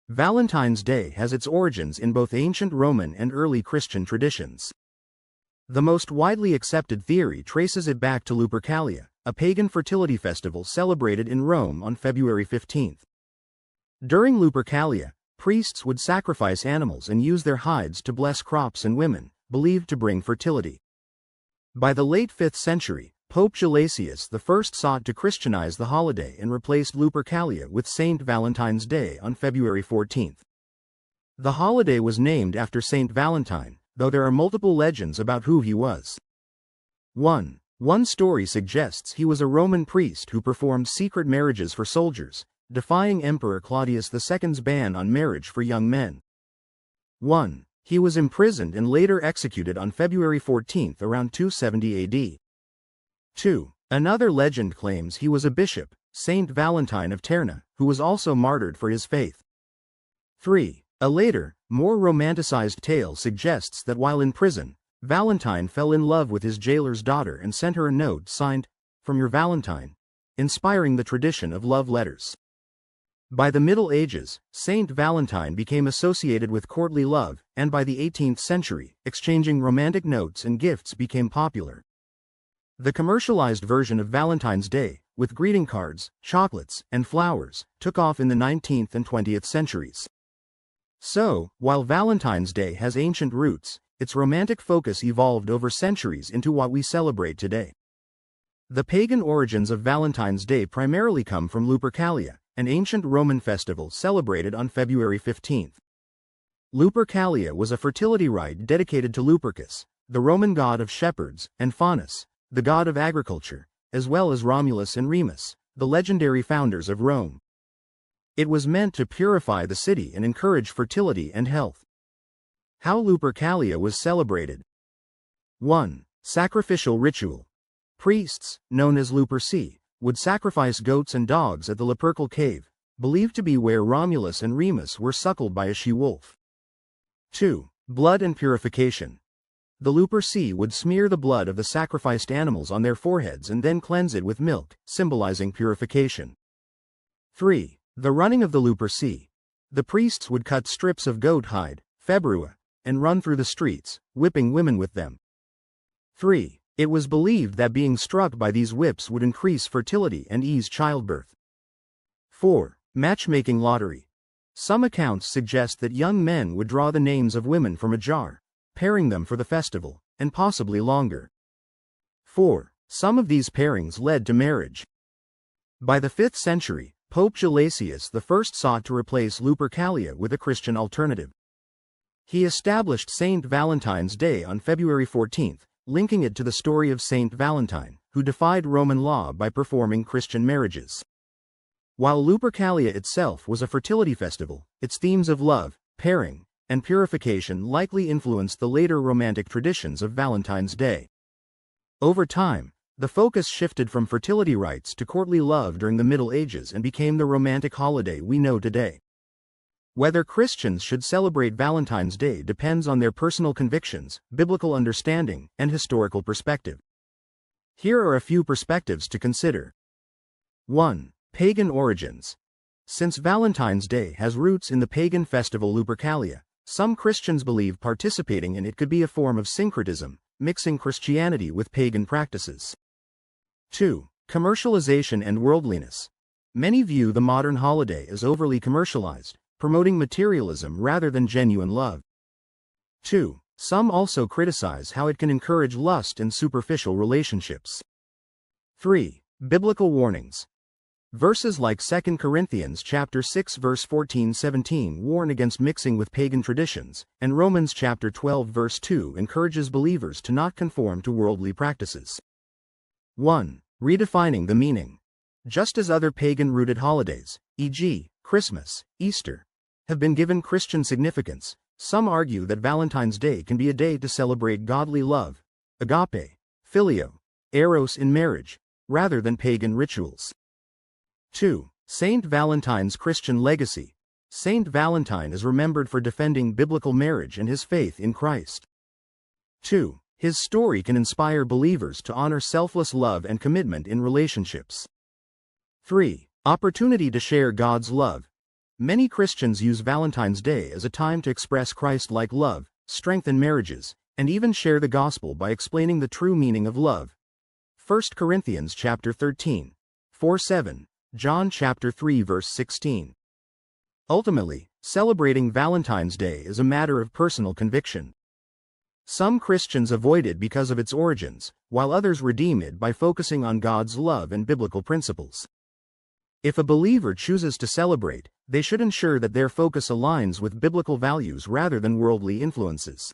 Valentine's Day has its origins in both ancient Roman and early Christian traditions. The most widely accepted theory traces it back to Lupercalia, a pagan fertility festival celebrated in Rome on February 15. During Lupercalia, priests would sacrifice animals and use their hides to bless crops and women, believed to bring fertility. By the late 5th century, Pope Gelasius I sought to Christianize the holiday and replaced Lupercalia with Saint Valentine's Day on February 14. The holiday was named after Saint Valentine, though there are multiple legends about who he was. 1. One story suggests he was a Roman priest who performed secret marriages for soldiers, defying Emperor Claudius II's ban on marriage for young men. 1. He was imprisoned and later executed on February 14 around 270 AD. 2. Another legend claims he was a bishop, Saint Valentine of Terni, who was also martyred for his faith. 3. A later, more romanticized tale suggests that while in prison, Valentine fell in love with his jailer's daughter and sent her a note signed, "From your Valentine," inspiring the tradition of love letters. By the Middle Ages, Saint Valentine became associated with courtly love, and by the 18th century, exchanging romantic notes and gifts became popular. The commercialized version of Valentine's Day, with greeting cards, chocolates, and flowers, took off in the 19th and 20th centuries. So, while Valentine's Day has ancient roots, its romantic focus evolved over centuries into what we celebrate today. The pagan origins of Valentine's Day primarily come from Lupercalia, an ancient Roman festival celebrated on February 15. Lupercalia was a fertility rite dedicated to Lupercus, the Roman god of shepherds, and Faunus, the god of agriculture, as well as Romulus and Remus, the legendary founders of Rome. It was meant to purify the city and encourage fertility and health. How Lupercalia was celebrated. 1. Sacrificial ritual. Priests, known as Luperci, would sacrifice goats and dogs at the Lupercal cave, believed to be where Romulus and Remus were suckled by a she-wolf. 2. Blood and purification. The Luperci would smear the blood of the sacrificed animals on their foreheads and then cleanse it with milk, symbolizing purification. 3. The running of the Luperci. The priests would cut strips of goat hide, februa, and run through the streets, whipping women with them. 3. It was believed that being struck by these whips would increase fertility and ease childbirth. 4. Matchmaking lottery. Some accounts suggest that young men would draw the names of women from a jar, pairing them for the festival, and possibly longer. 4. Some of these pairings led to marriage. By the 5th century, Pope Gelasius I sought to replace Lupercalia with a Christian alternative. He established Saint Valentine's Day on February 14, linking it to the story of Saint Valentine, who defied Roman law by performing Christian marriages. While Lupercalia itself was a fertility festival, its themes of love, pairing, and purification likely influenced the later romantic traditions of Valentine's Day. Over time, the focus shifted from fertility rites to courtly love during the Middle Ages and became the romantic holiday we know today. Whether Christians should celebrate Valentine's Day depends on their personal convictions, biblical understanding, and historical perspective. Here are a few perspectives to consider. 1. Pagan origins. Since Valentine's Day has roots in the pagan festival Lupercalia, some Christians believe participating in it could be a form of syncretism, mixing Christianity with pagan practices. 2. Commercialization and worldliness. Many view the modern holiday as overly commercialized, promoting materialism rather than genuine love. 2. Some also criticize how it can encourage lust and superficial relationships. 3. Biblical warnings. Verses like 2 Corinthians chapter 6 verse 14-17 warn against mixing with pagan traditions, and Romans chapter 12 verse 2 encourages believers to not conform to worldly practices. 1. Redefining the meaning. Just as other pagan-rooted holidays, e.g., Christmas, Easter, have been given Christian significance, some argue that Valentine's Day can be a day to celebrate godly love, agape, filio, eros in marriage, rather than pagan rituals. 2. Saint Valentine's Christian legacy. Saint Valentine is remembered for defending biblical marriage and his faith in Christ. 2. His story can inspire believers to honor selfless love and commitment in relationships. 3. Opportunity to share God's love. Many Christians use Valentine's Day as a time to express Christ-like love, strengthen marriages, and even share the gospel by explaining the true meaning of love. 1 Corinthians chapter 13, 4-7, John chapter 3 verse 16. Ultimately, celebrating Valentine's Day is a matter of personal conviction. Some Christians avoid it because of its origins, while others redeem it by focusing on God's love and biblical principles. If a believer chooses to celebrate, they should ensure that their focus aligns with biblical values rather than worldly influences.